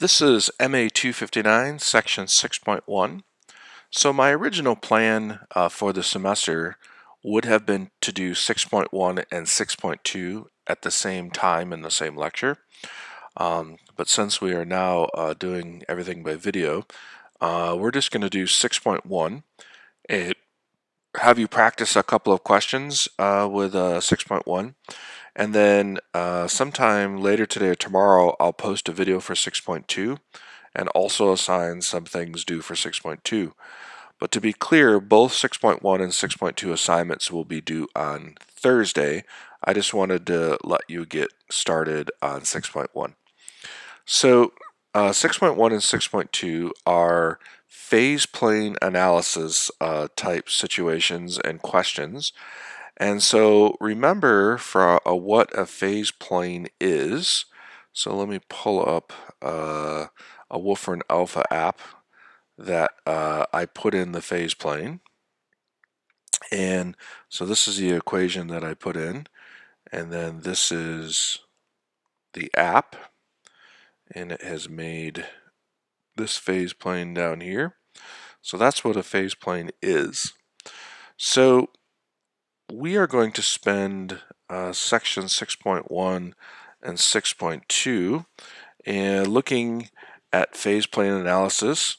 This is MA 259, section 6.1. So my original plan for the semester would have been to do 6.1 and 6.2 at the same time in the same lecture. But since we are now doing everything by video, we're just going to do 6.1 and have you practice a couple of questions with 6.1. And then sometime later today or tomorrow, I'll post a video for 6.2 and also assign some things due for 6.2. But to be clear, both 6.1 and 6.2 assignments will be due on Thursday. I just wanted to let you get started on 6.1. So 6.1 and 6.2 are phase plane analysis type situations and questions. And so remember for what a phase plane is. So let me pull up a Wolfram Alpha app that I put in the phase plane. And so this is the equation that I put in. And then this is the app. And it has made this phase plane down here. So that's what a phase plane is. So we are going to spend section 6.1 and 6.2 and looking at phase plane analysis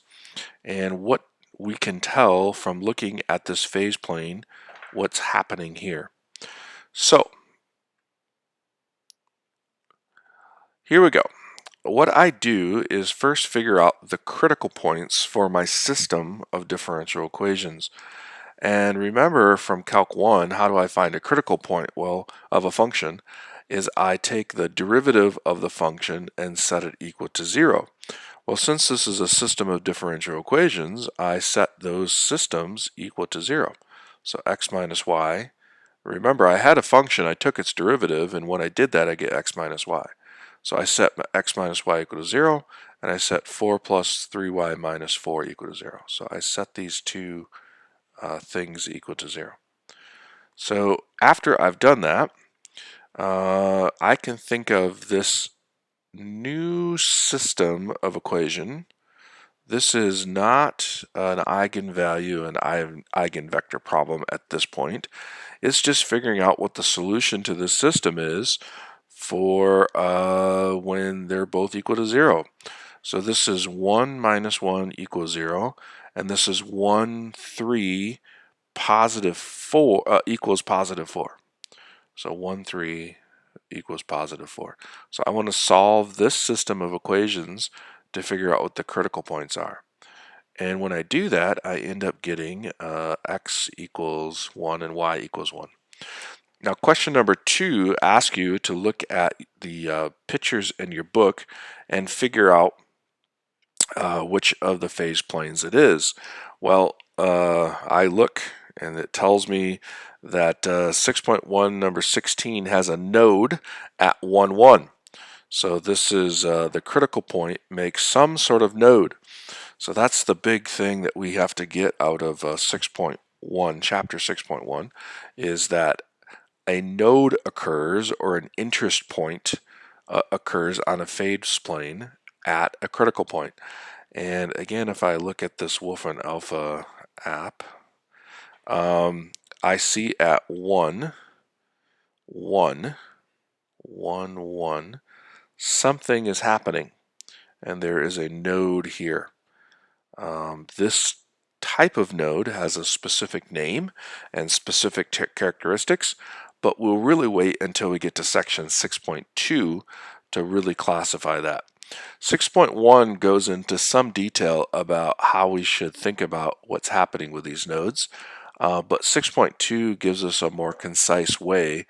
and what we can tell from looking at this phase plane what's happening here. So here we go. What I do is first figure out the critical points for my system of differential equations. And remember from Calc 1, how do I find a critical point? Well, of a function is I take the derivative of the function and set it equal to 0. Well, since this is a system of differential equations, I set those systems equal to 0. So x minus y. Remember, I had a function, I took its derivative, and when I did that, I get x minus y. So I set x minus y equal to 0, and I set 4 plus 3y minus 4 equal to 0. So I set these two things equal to 0. So after I've done that, I can think of this new system of equation. This is not an eigenvalue and eigenvector problem at this point. It's just figuring out what the solution to this system is for when they're both equal to 0. So this is 1 minus 1 equals 0, and this is 1, 3, positive 4 equals positive 4. So 1, 3 equals positive 4. So I want to solve this system of equations to figure out what the critical points are. And when I do that, I end up getting x equals 1 and y equals 1. Now, question number 2 asks you to look at the pictures in your book and figure out which of the phase planes it is. Well, I look and it tells me that 6.1 number 16 has a node at 1, 1. So this is the critical point makes some sort of node. So that's the big thing that we have to get out of 6.1, chapter 6.1, is that a node occurs or an interest point occurs on a phase plane at a critical point. And again, if I look at this Wolfram Alpha app, I see at 1, 1, 1, 1, something is happening, and there is a node here. This type of node has a specific name and specific characteristics, but we'll really wait until we get to section 6.2 to really classify that. 6.1 goes into some detail about how we should think about what's happening with these nodes, but 6.2 gives us a more concise way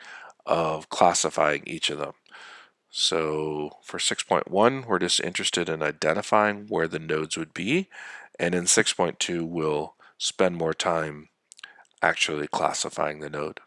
of classifying each of them. So for 6.1, we're just interested in identifying where the nodes would be, and in 6.2, we'll spend more time actually classifying the node.